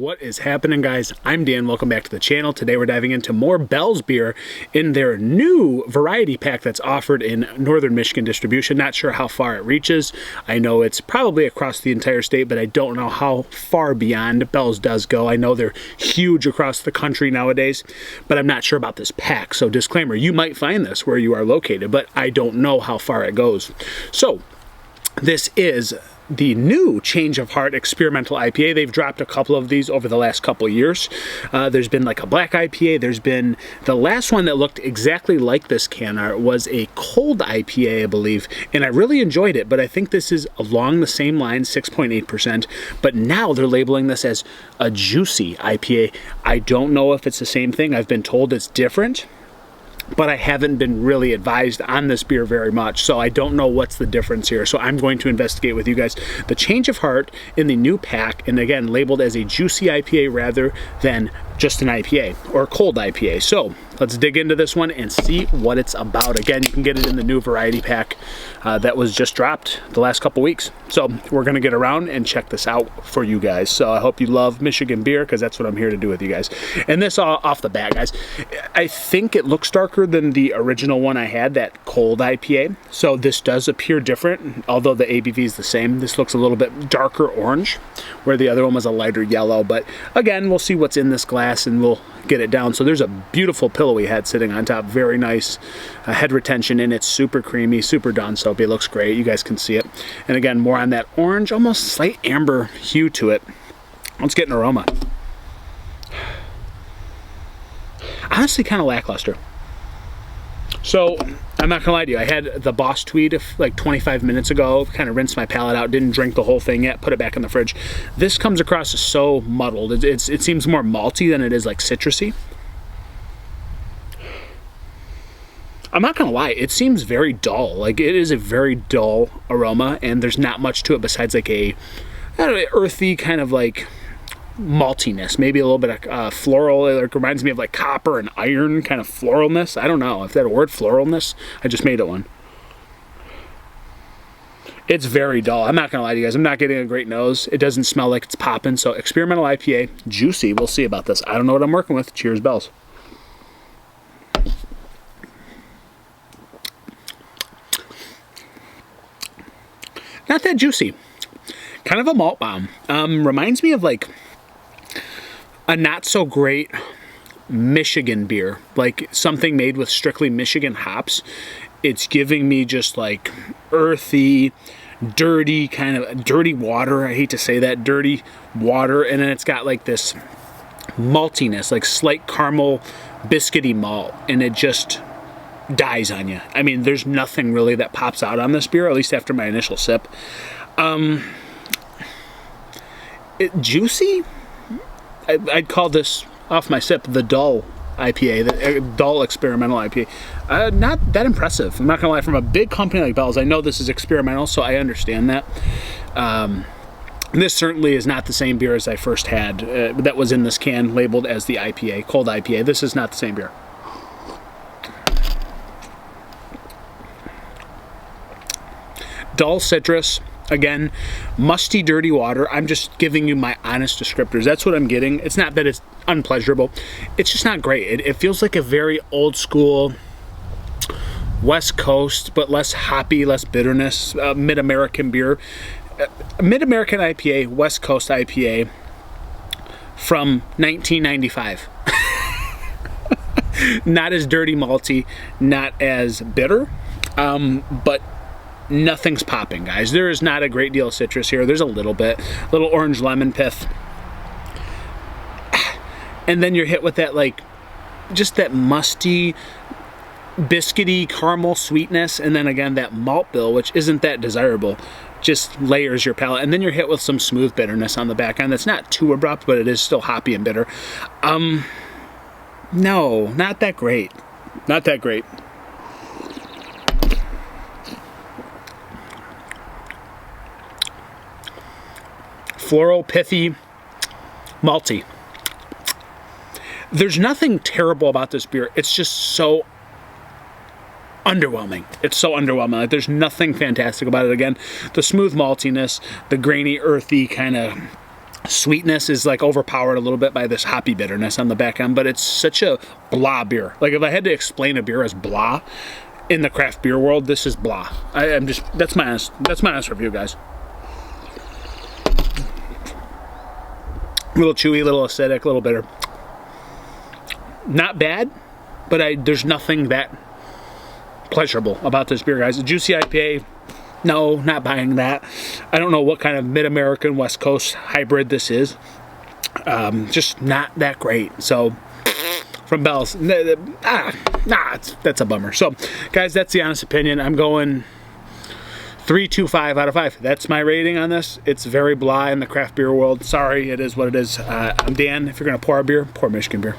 What is happening, guys? I'm Dan. Welcome back to the channel. Today we're diving into more Bell's beer in their new variety pack that's offered in Northern Michigan distribution. Not sure how far it reaches. I know it's probably across the entire state, but I don't know how far beyond Bell's does go. I know they're huge across the country nowadays, but I'm not sure about this pack. So disclaimer, you might find this where you are located, but I don't know how far it goes. So this is the new Change of Heart Experimental IPA. They've dropped a couple of these over the last couple of years. There's been like a black IPA. There's been the last one that looked exactly like this can art was a cold IPA, I believe, and I really enjoyed it, but I think this is along the same line, 6.8%, but now they're labeling this as a juicy IPA. I don't know if it's the same thing. I've been told it's different, but I haven't been really advised on this beer very much, so I don't know what's the difference here. So I'm going to investigate with you guys the Change of Heart in the new pack, and again, labeled as a juicy IPA rather than just an IPA or cold IPA. So let's dig into this one and see what it's about. Again, you can get it in the new variety pack that was just dropped the last couple weeks. So we're gonna get around and check this out for you guys. So I hope you love Michigan beer, because that's what I'm here to do with you guys. And this off the bat, guys, I think it looks darker than the original one I had, that cold IPA. So this does appear different, although the ABV is the same. This looks a little bit darker orange, where the other one was a lighter yellow. But again, we'll see what's in this glass and we'll get it down. So there's a beautiful pillowy head sitting on top, very nice head retention, and it's super creamy, super Dawn soapy. It looks great. You guys can see it. And again, more on that orange, almost slight amber hue to it. Let's get an aroma. Honestly, kind of lackluster. So I'm not gonna lie to you, I had the Boss Tweed like 25 minutes ago, kind of rinsed my palate out, didn't drink the whole thing yet, put it back in the fridge. This comes across as so muddled. It seems more malty than it is like citrusy. I'm not gonna lie, it seems very dull. Like, it is a very dull aroma, and there's not much to it besides like a, I don't know, earthy kind of like maltiness, maybe a little bit of floral. It reminds me of like copper and iron kind of floralness. I don't know if that a word, floralness. I just made it one. It's very dull. I'm not gonna lie to you guys, I'm not getting a great nose. It doesn't smell like it's popping. So experimental IPA, juicy. We'll see about this. I don't know what I'm working with. Cheers, Bells. Not that juicy. Kind of a malt bomb. Reminds me of like a not so great Michigan beer, like something made with strictly Michigan hops. It's giving me just like earthy, dirty, kind of dirty water. I hate to say that, dirty water. And then it's got like this maltiness, like slight caramel, biscuity malt, and it just dies on you. I mean, there's nothing really that pops out on this beer, at least after my initial sip. Juicy? I'd call this, off my sip, the dull IPA, the dull experimental IPA. Not that impressive. I'm not gonna lie, from a big company like Bell's, I know this is experimental, so I understand that. This certainly is not the same beer as I first had that was in this can labeled as the IPA, cold IPA. This is not the same beer. Dull citrus. Again, musty, dirty water. I'm just giving you my honest descriptors. That's what I'm getting. It's not that it's unpleasurable. It's just not great. It feels like a very old school West Coast, but less hoppy, less bitterness, mid-American beer. Mid-American IPA, West Coast IPA from 1995. Not as dirty malty, not as bitter, but nothing's popping, guys. There is not a great deal of citrus here. There's a little bit, little orange lemon pith. And then you're hit with that, like, just that musty, biscuity caramel sweetness. And then again, that malt bill, which isn't that desirable, just layers your palate. And then you're hit with some smooth bitterness on the back end. That's not too abrupt, but it is still hoppy and bitter. No, not that great. Not that great. Floral, pithy, malty. There's nothing terrible about this beer. It's just so underwhelming. It's so underwhelming. Like, there's nothing fantastic about it. Again, the smooth maltiness, the grainy, earthy kind of sweetness is like overpowered a little bit by this hoppy bitterness on the back end, but it's such a blah beer. Like if I had to explain a beer as blah in the craft beer world, this is blah. That's my honest review, guys. A little chewy, a little acidic, a little bitter. Not bad, but there's nothing that pleasurable about this beer, guys. A juicy IPA, no, not buying that. I don't know what kind of mid-American West Coast hybrid this is. Just not that great. So, from Bell's, that's a bummer. So, guys, that's the honest opinion. I'm going 3.25 out of 5. That's my rating on this. It's very blah in the craft beer world. Sorry, it is what it is. I'm Dan. If you're going to pour a beer, pour Michigan beer.